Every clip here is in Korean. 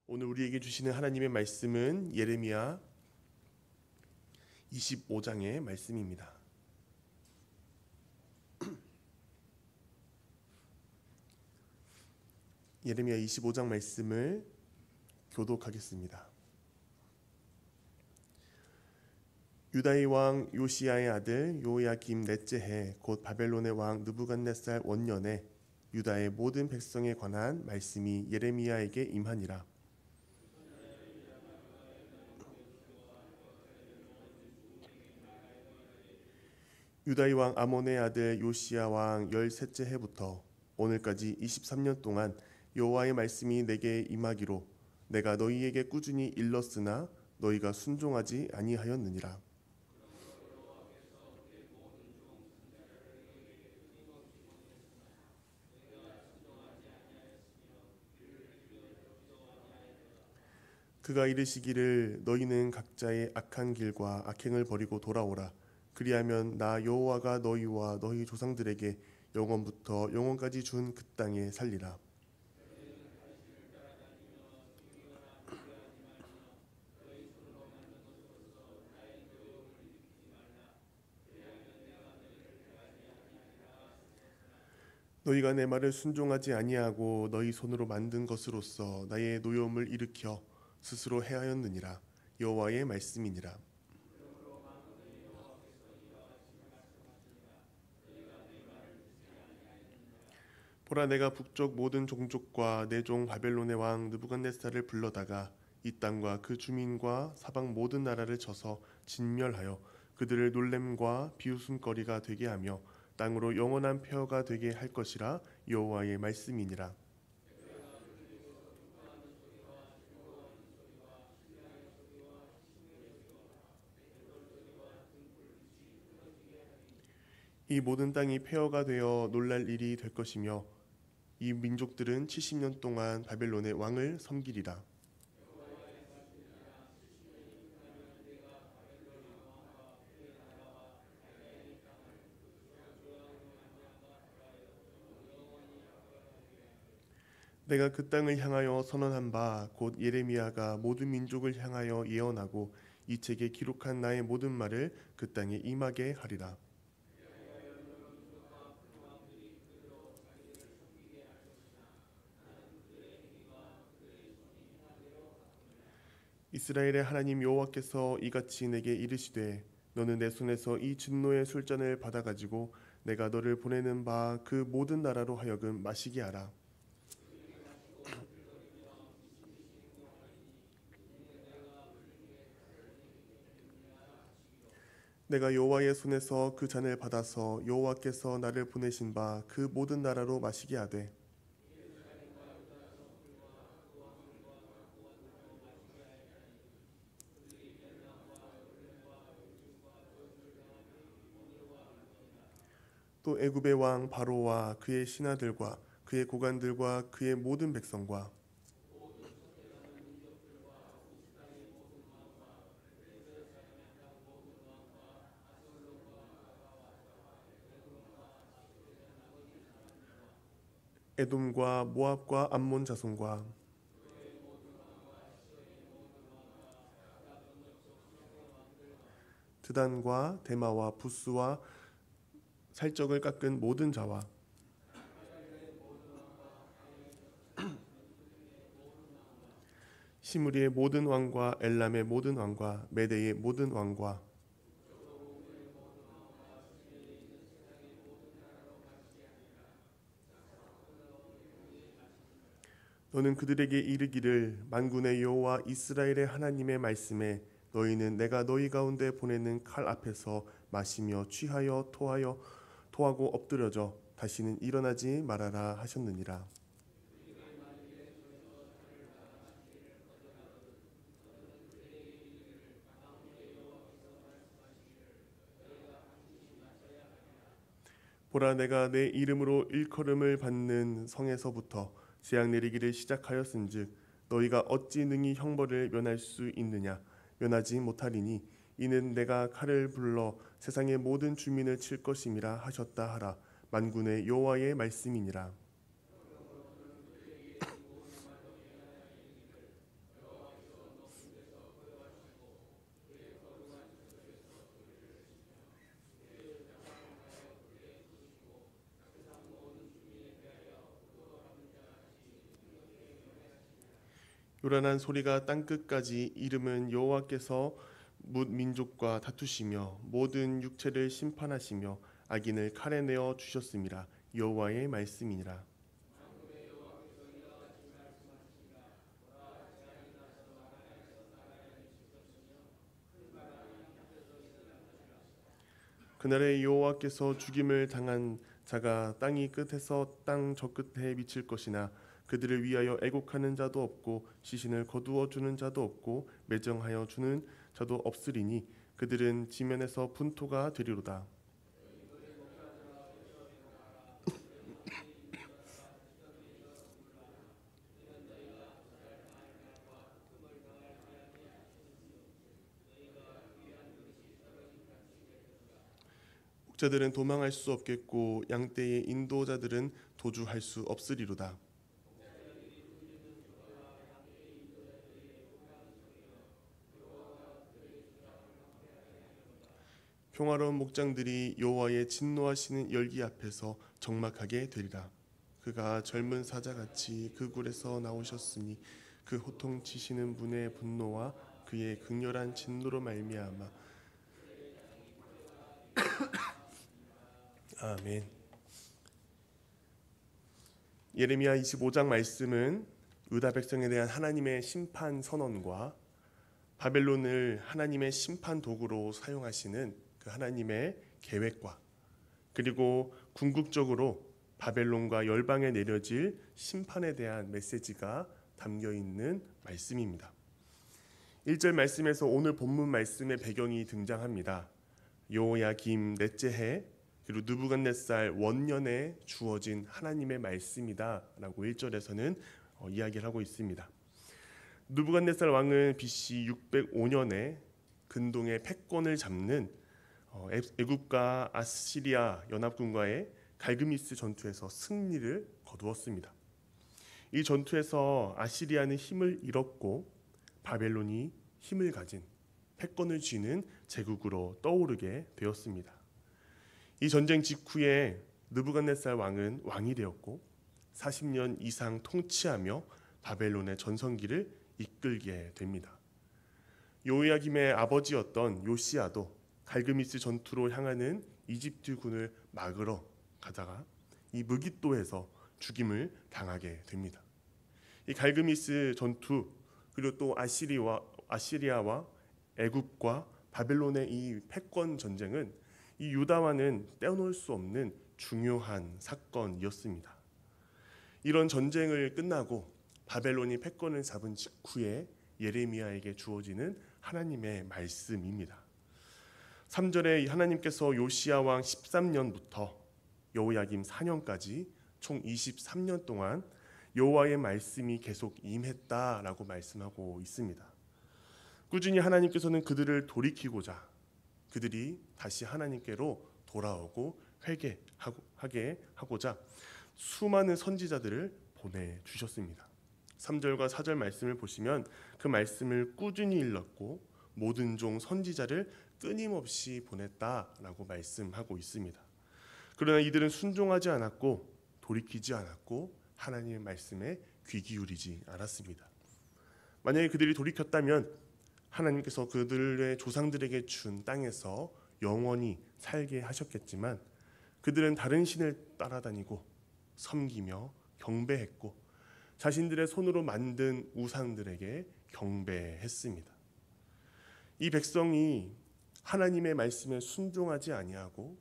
오늘 우리에게 주시는 하나님의 말씀은 예레미야 25장의 말씀입니다. 예레미야 25장 말씀을 교독하겠습니다. 유다의 왕 요시야의 아들 요야김 넷째 해 곧 바벨론의 왕 느부갓네살 원년에 유다의 모든 백성에 관한 말씀이 예레미야에게 임하니라. 유다의 왕 아몬의 아들 요시야 왕 13째 해부터 오늘까지 23년 동안 여호와의 말씀이 내게 임하기로 내가 너희에게 꾸준히 일렀으나 너희가 순종하지 아니하였느니라. 그가 이르시기를 너희는 각자의 악한 길과 악행을 버리고 돌아오라. 그리하면 나 여호와가 너희와 너희 조상들에게 영원부터 영원까지 준 그 땅에 살리라. 너희가 내 말을 순종하지 아니하고 너희 손으로 만든 것으로서 나의 노여움을 일으켜 스스로 해하였느니라. 여호와의 말씀이니라. 보라, 내가 북쪽 모든 종족과 내 종 바벨론의 왕 느부갓네살을 불러다가 이 땅과 그 주민과 사방 모든 나라를 쳐서 진멸하여 그들을 놀램과 비웃음거리가 되게 하며 땅으로 영원한 폐허가 되게 할 것이라. 여호와의 말씀이니라. 이 모든 땅이 폐허가 되어 놀랄 일이 될 것이며 이 민족들은 70년 동안 바벨론의 왕을 섬기리라. 내가 그 땅을 향하여 선언한 바 곧 예레미야가 모든 민족을 향하여 예언하고 이 책에 기록한 나의 모든 말을 그 땅에 임하게 하리라. 이스라엘의 하나님 여호와께서 이같이 내게 이르시되 너는 내 손에서 이 진노의 술잔을 받아가지고 내가 너를 보내는 바 그 모든 나라로 하여금 마시게 하라. 내가 여호와의 손에서 그 잔을 받아서 여호와께서 나를 보내신 바 그 모든 나라로 마시게 하되 또 애굽의 왕 바로와 그의 신하들과 그의 고관들과 그의 모든 백성과 에돔과 모압과 암몬 자손과 드단과 데마와 부스와 살적을 깎은 모든 자와 시므리의 모든 왕과 엘람의 모든 왕과 메대의 모든 왕과 너는 그들에게 이르기를 만군의 여호와 이스라엘의 하나님의 말씀에 너희는 내가 너희 가운데 보내는 칼 앞에서 마시며 취하여 토하고 엎드려져 다시는 일어나지 말아라 하셨느니라. 보라, 내가 내 이름으로 일컬음을 받는 성에서부터 재앙 내리기를 시작하였은즉 너희가 어찌 능히 형벌을 면할 수 있느냐. 면하지 못하리니 이는 내가 칼을 불러 세상의 모든 주민을 칠 것임이라 하셨다 하라. 만군의 여호와의 말씀이니라. 요란한 소리가 땅끝까지 이름은 여호와께서 뭇 민족과 다투시며 모든 육체를 심판하시며 악인을 칼에 내어 주셨음이라. 여호와의 말씀이니라. 그날에 여호와께서 죽임을 당한 자가 땅이 끝에서 땅 저 끝에 미칠 것이나 그들을 위하여 애곡하는 자도 없고 시신을 거두어 주는 자도 없고 매정하여 주는 자도 없으리니 그들은 지면에서 분토가 되리로다. 목자들은 도망할 수 없겠고 양떼의 인도자들은 도주할 수 없으리로다. 평화로운 목장들이 여호와의 진노하시는 열기 앞에서 적막하게 되리라. 그가 젊은 사자같이 그 굴에서 나오셨으니 그 호통치시는 분의 분노와 그의 극렬한 진노로 말미암아. 아멘. 예레미야 25장 말씀은 유다 백성에 대한 하나님의 심판 선언과 바벨론을 하나님의 심판 도구로 사용하시는 그 하나님의 계획과 그리고 궁극적으로 바벨론과 열방에 내려질 심판에 대한 메시지가 담겨 있는 말씀입니다. 1절 말씀에서 오늘 본문 말씀의 배경이 등장합니다. 여호야김 넷째 해 그리고 느부갓네살 원년에 주어진 하나님의 말씀이다라고 1절에서는 이야기를 하고 있습니다. 느부갓네살 왕은 BC 605년에 근동의 패권을 잡는 애굽과 아시리아 연합군과의 갈그미스 전투에서 승리를 거두었습니다. 이 전투에서 아시리아는 힘을 잃었고 바벨론이 힘을 가진 패권을 쥐는 제국으로 떠오르게 되었습니다. 이 전쟁 직후에 느부갓네살 왕은 왕이 되었고 40년 이상 통치하며 바벨론의 전성기를 이끌게 됩니다. 요야김의 아버지였던 요시야도 갈그미스 전투로 향하는 이집트 군을 막으러 가다가 이 무깃도에서 죽임을 당하게 됩니다. 이 갈그미스 전투 그리고 또 아시리아와 애굽과 바벨론의 이 패권 전쟁은 이 유다와는 떼어놓을 수 없는 중요한 사건이었습니다. 이런 전쟁을 끝나고 바벨론이 패권을 잡은 직후에 예레미야에게 주어지는 하나님의 말씀입니다. 3절에 하나님께서 요시야 왕 13년부터 여호야김 4년까지 총 23년 동안 여호와의 말씀이 계속 임했다라고 말씀하고 있습니다. 꾸준히 하나님께서는 그들을 돌이키고자 그들이 다시 하나님께로 돌아오고 회개하게 하고자 수많은 선지자들을 보내주셨습니다. 3절과 4절 말씀을 보시면 그 말씀을 꾸준히 일렀고 모든 종 선지자를 끊임없이 보냈다라고 말씀하고 있습니다. 그러나 이들은 순종하지 않았고 돌이키지 않았고 하나님의 말씀에 귀 기울이지 않았습니다. 만약에 그들이 돌이켰다면 하나님께서 그들의 조상들에게 준 땅에서 영원히 살게 하셨겠지만 그들은 다른 신을 따라다니고 섬기며 경배했고 자신들의 손으로 만든 우상들에게 경배했습니다. 이 백성이 하나님의 말씀에 순종하지 아니하고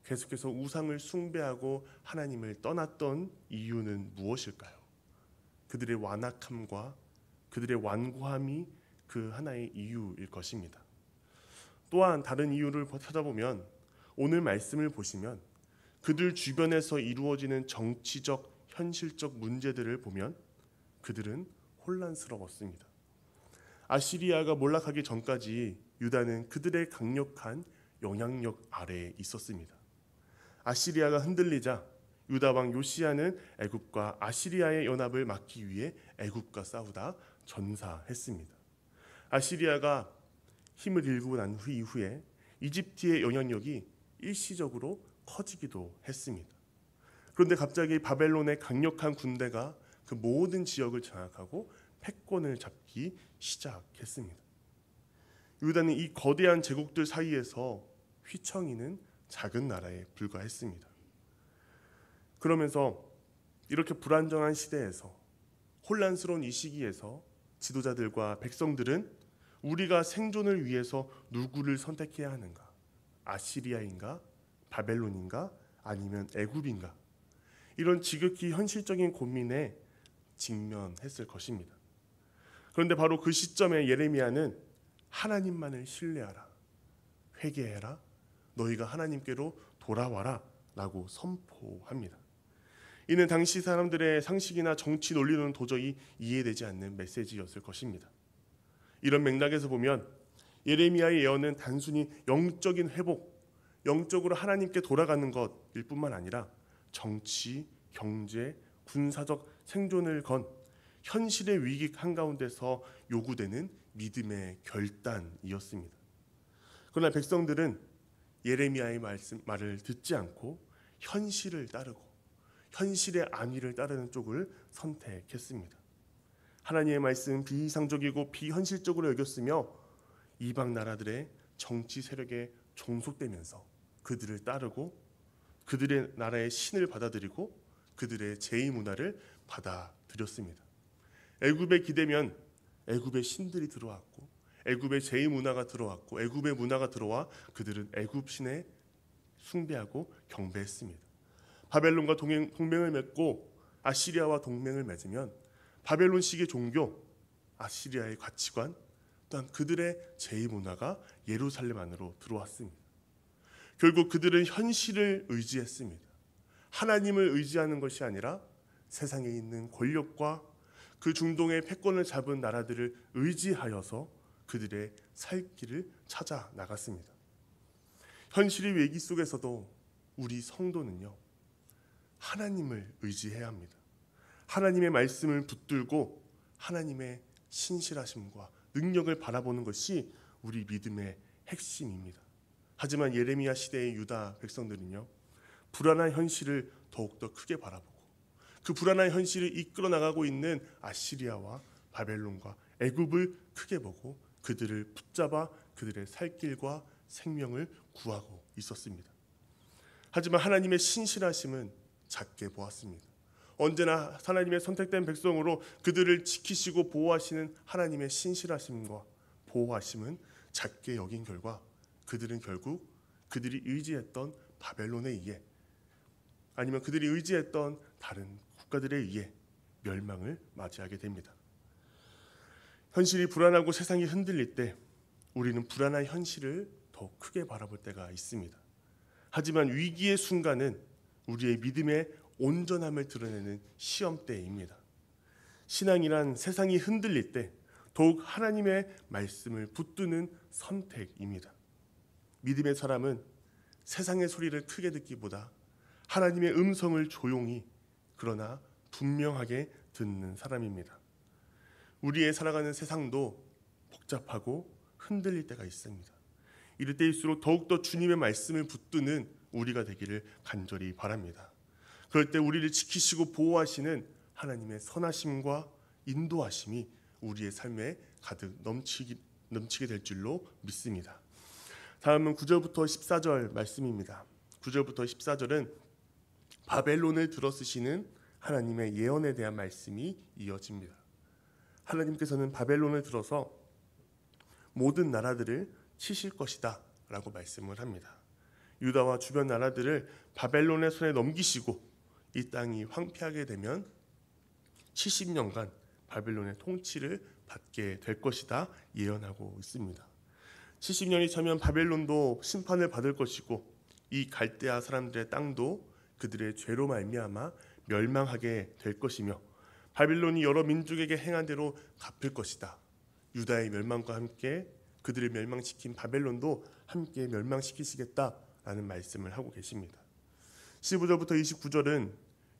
계속해서 우상을 숭배하고 하나님을 떠났던 이유는 무엇일까요? 그들의 완악함과 그들의 완고함이 그 하나의 이유일 것입니다. 또한 다른 이유를 찾아보면 오늘 말씀을 보시면 그들 주변에서 이루어지는 정치적, 현실적 문제들을 보면 그들은 혼란스러웠습니다. 아시리아가 몰락하기 전까지 유다는 그들의 강력한 영향력 아래에 있었습니다. 아시리아가 흔들리자 유다 왕 요시야는 애굽과 아시리아의 연합을 막기 위해 애굽과 싸우다 전사했습니다. 아시리아가 힘을 잃고 난 이후에 이집트의 영향력이 일시적으로 커지기도 했습니다. 그런데 갑자기 바벨론의 강력한 군대가 그 모든 지역을 장악하고 패권을 잡기 시작했습니다. 유다는 이 거대한 제국들 사이에서 휘청이는 작은 나라에 불과했습니다. 그러면서 이렇게 불안정한 시대에서, 혼란스러운 이 시기에서 지도자들과 백성들은 우리가 생존을 위해서 누구를 선택해야 하는가? 아시리아인가? 바벨론인가? 아니면 애굽인가? 이런 지극히 현실적인 고민에 직면했을 것입니다. 그런데 바로 그 시점에 예레미야는 하나님만을 신뢰하라, 회개해라, 너희가 하나님께로 돌아와라 라고 선포합니다. 이는 당시 사람들의 상식이나 정치 논리로는 도저히 이해되지 않는 메시지였을 것입니다. 이런 맥락에서 보면 예레미야의 예언은 단순히 영적인 회복, 영적으로 하나님께 돌아가는 것일 뿐만 아니라 정치, 경제, 군사적 생존을 건 현실의 위기 한가운데서 요구되는 믿음의 결단이었습니다. 그러나 백성들은 예레미야의 말을 듣지 않고 현실을 따르고 현실의 안위를 따르는 쪽을 선택했습니다. 하나님의 말씀은 비이상적이고 비현실적으로 여겼으며 이방 나라들의 정치 세력에 종속되면서 그들을 따르고 그들의 나라의 신을 받아들이고 그들의 제의 문화를 받아들였습니다. 애굽에 기대면 애굽의 신들이 들어왔고 애굽의 제의 문화가 들어왔고 애굽의 문화가 들어와 그들은 애굽 신에 숭배하고 경배했습니다. 바벨론과 동맹을 맺고 아시리아와 동맹을 맺으면 바벨론식의 종교, 아시리아의 가치관, 또한 그들의 제의 문화가 예루살렘 안으로 들어왔습니다. 결국 그들은 현실을 의지했습니다. 하나님을 의지하는 것이 아니라 세상에 있는 권력과 그 중동의 패권을 잡은 나라들을 의지하여서 그들의 살 길을 찾아 나갔습니다. 현실의 위기 속에서도 우리 성도는요, 하나님을 의지해야 합니다. 하나님의 말씀을 붙들고 하나님의 신실하심과 능력을 바라보는 것이 우리 믿음의 핵심입니다. 하지만 예레미야 시대의 유다 백성들은요, 불안한 현실을 더욱더 크게 바라보고 그 불안한 현실을 이끌어 나가고 있는 아시리아와 바벨론과 애굽을 크게 보고 그들을 붙잡아 그들의 살 길과 생명을 구하고 있었습니다. 하지만 하나님의 신실하심은 작게 보았습니다. 언제나 하나님의 선택된 백성으로 그들을 지키시고 보호하시는 하나님의 신실하심과 보호하심은 작게 여긴 결과 그들은 결국 그들이 의지했던 바벨론에 의해 아니면 그들이 의지했던 다른 국가들에 의해 멸망을 맞이하게 됩니다. 현실이 불안하고 세상이 흔들릴 때 우리는 불안한 현실을 더 크게 바라볼 때가 있습니다. 하지만 위기의 순간은 우리의 믿음의 온전함을 드러내는 시험대입니다. 신앙이란 세상이 흔들릴 때 더욱 하나님의 말씀을 붙드는 선택입니다. 믿음의 사람은 세상의 소리를 크게 듣기보다 하나님의 음성을 조용히 그러나 분명하게 듣는 사람입니다. 우리의 살아가는 세상도 복잡하고 흔들릴 때가 있습니다. 이럴 때일수록 더욱더 주님의 말씀을 붙드는 우리가 되기를 간절히 바랍니다. 그럴 때 우리를 지키시고 보호하시는 하나님의 선하심과 인도하심이 우리의 삶에 가득 넘치게 될 줄로 믿습니다. 다음은 9절부터 14절 말씀입니다. 9절부터 14절은 바벨론을 들어쓰시는 하나님의 예언에 대한 말씀이 이어집니다. 하나님께서는 바벨론을 들어서 모든 나라들을 치실 것이다 라고 말씀을 합니다. 유다와 주변 나라들을 바벨론의 손에 넘기시고 이 땅이 황폐하게 되면 70년간 바벨론의 통치를 받게 될 것이다 예언하고 있습니다. 70년이 차면 바벨론도 심판을 받을 것이고 이 갈대아 사람들의 땅도 그들의 죄로 말미암아 멸망하게 될 것이며 바벨론이 여러 민족에게 행한 대로 갚을 것이다. 유다의 멸망과 함께 그들을 멸망시킨 바벨론도 함께 멸망시키시겠다라는 말씀을 하고 계십니다. 15절부터 29절은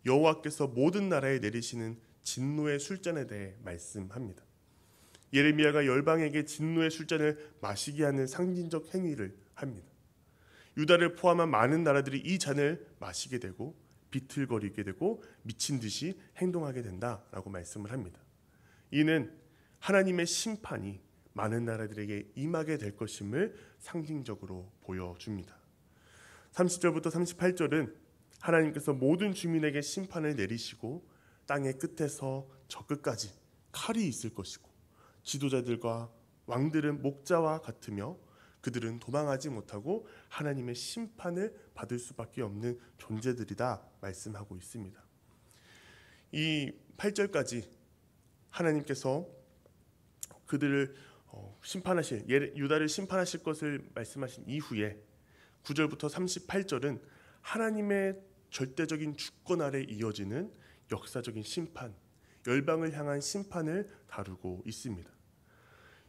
여호와께서 모든 나라에 내리시는 진노의 술잔에 대해 말씀합니다. 예레미야가 열방에게 진노의 술잔을 마시게 하는 상징적 행위를 합니다. 유다를 포함한 많은 나라들이 이 잔을 마시게 되고 비틀거리게 되고 미친 듯이 행동하게 된다라고 말씀을 합니다. 이는 하나님의 심판이 많은 나라들에게 임하게 될 것임을 상징적으로 보여줍니다. 30절부터 38절은 하나님께서 모든 주민에게 심판을 내리시고 땅의 끝에서 저 끝까지 칼이 있을 것이고 지도자들과 왕들은 목자와 같으며 그들은 도망하지 못하고 하나님의 심판을 받을 수밖에 없는 존재들이다 말씀하고 있습니다. 이 8절까지 하나님께서 그들을 심판하실, 유다를 심판하실 것을 말씀하신 이후에 9절부터 38절은 하나님의 절대적인 주권 아래 이어지는 역사적인 심판, 열방을 향한 심판을 다루고 있습니다.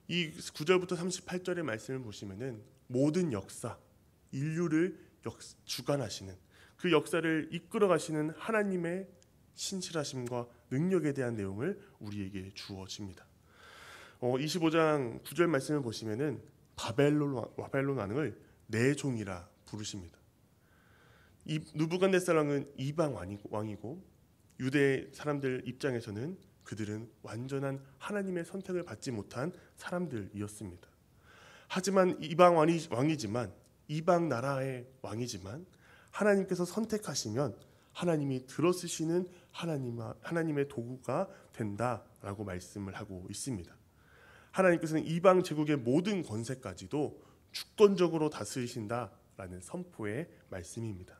이 9절부터 38절의 말씀을 보시면은 모든 역사, 인류를 주관하시는 그 역사를 이끌어 가시는 하나님의 신실하심과 능력에 대한 내용을 우리에게 주어집니다. 25장 9절 말씀을 보시면은 바벨론 왕을 내 종이라 부르십니다. 이 느부갓네살 왕은 이방 왕이고 유대 사람들 입장에서는 그들은 완전한 하나님의 선택을 받지 못한 사람들이었습니다. 하지만 이방 왕이지만 이방 나라의 왕이지만 하나님께서 선택하시면 하나님이 들어쓰시는 하나님의 도구가 된다라고 말씀을 하고 있습니다. 하나님께서는 이방 제국의 모든 권세까지도 주권적으로 다스리신다라는 선포의 말씀입니다.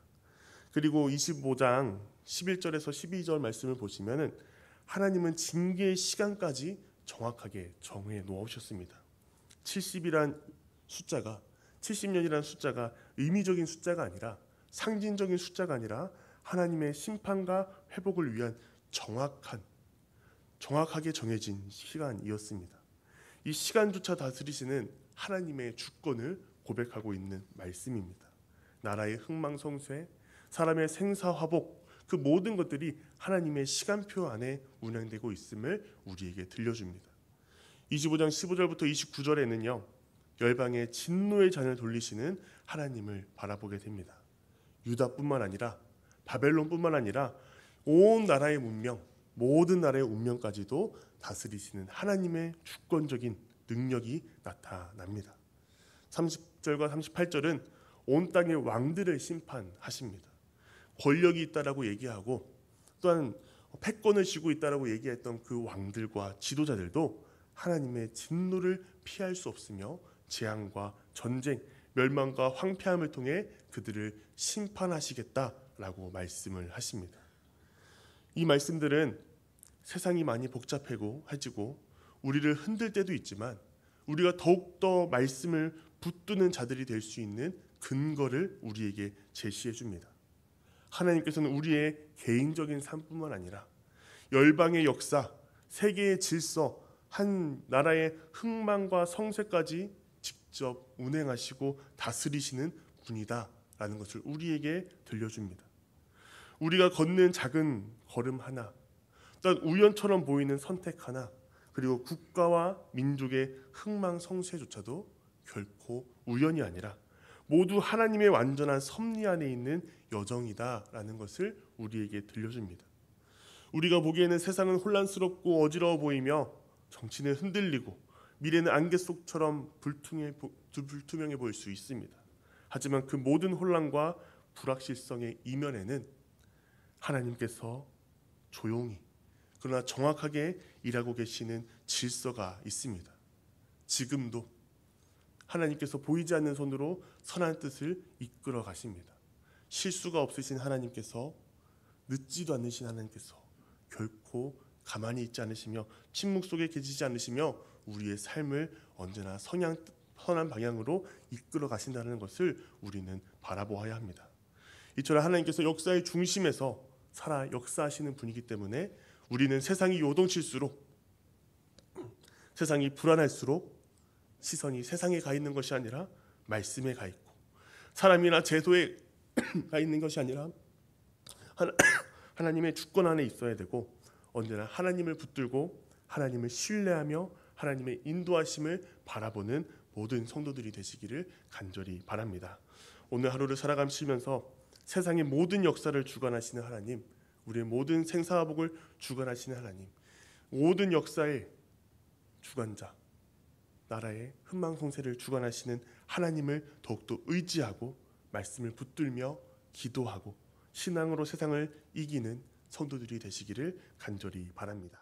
그리고 25장 11절에서 12절 말씀을 보시면은 하나님은 징계의 시간까지 정확하게 정해 놓으셨습니다. 70이란 숫자가 70년이라는 숫자가 의미적인 숫자가 아니라 상징적인 숫자가 아니라 하나님의 심판과 회복을 위한 정확하게 정해진 시간이었습니다. 이 시간조차 다스리시는 하나님의 주권을 고백하고 있는 말씀입니다. 나라의 흥망성쇠, 사람의 생사화복, 그 모든 것들이 하나님의 시간표 안에 운행되고 있음을 우리에게 들려줍니다. 25장 15절부터 29절에는요. 열방의 진노의 잔을 돌리시는 하나님을 바라보게 됩니다. 유다뿐만 아니라 바벨론뿐만 아니라 온 나라의 문명, 모든 나라의 운명까지도 다스리시는 하나님의 주권적인 능력이 나타납니다. 30절과 38절은 온 땅의 왕들을 심판하십니다. 권력이 있다라고 얘기하고 또한 패권을 쥐고 있다라고 얘기했던 그 왕들과 지도자들도 하나님의 진노를 피할 수 없으며 재앙과 전쟁, 멸망과 황폐함을 통해 그들을 심판하시겠다라고 말씀을 하십니다. 이 말씀들은 세상이 많이 복잡해지고 우리를 흔들 때도 있지만 우리가 더욱더 말씀을 붙드는 자들이 될 수 있는 근거를 우리에게 제시해 줍니다. 하나님께서는 우리의 개인적인 삶뿐만 아니라 열방의 역사, 세계의 질서, 한 나라의 흥망과 성쇠까지 직접 운행하시고 다스리시는 분이다라는 것을 우리에게 들려줍니다. 우리가 걷는 작은 걸음 하나, 또한 우연처럼 보이는 선택 하나, 그리고 국가와 민족의 흥망성쇠조차도 결코 우연이 아니라 모두 하나님의 완전한 섭리 안에 있는 여정이다라는 것을 우리에게 들려줍니다. 우리가 보기에는 세상은 혼란스럽고 어지러워 보이며 정치는 흔들리고 미래는 안개 속처럼 불투명해 보일 수 있습니다. 하지만 그 모든 혼란과 불확실성의 이면에는 하나님께서 조용히 그러나 정확하게 일하고 계시는 질서가 있습니다. 지금도 하나님께서 보이지 않는 손으로 선한 뜻을 이끌어 가십니다. 실수가 없으신 하나님께서, 늦지도 않으신 하나님께서 결코 가만히 있지 않으시며 침묵 속에 계시지 않으시며 우리의 삶을 언제나 선한 방향으로 이끌어 가신다는 것을 우리는 바라보아야 합니다. 이처럼 하나님께서 역사의 중심에서 살아 역사하시는 분이기 때문에 우리는 세상이 요동칠수록, 세상이 불안할수록 시선이 세상에 가 있는 것이 아니라 말씀에 가 있고, 사람이나 제도에 가 있는 것이 아니라 하나님의 주권 안에 있어야 되고, 언제나 하나님을 붙들고 하나님을 신뢰하며 하나님의 인도하심을 바라보는 모든 성도들이 되시기를 간절히 바랍니다. 오늘 하루를 살아가시면서 세상의 모든 역사를 주관하시는 하나님, 우리의 모든 생사화복을 주관하시는 하나님, 모든 역사에 주관자, 나라의 흥망성쇠를 주관하시는 하나님을 더욱더 의지하고 말씀을 붙들며 기도하고 신앙으로 세상을 이기는 성도들이 되시기를 간절히 바랍니다.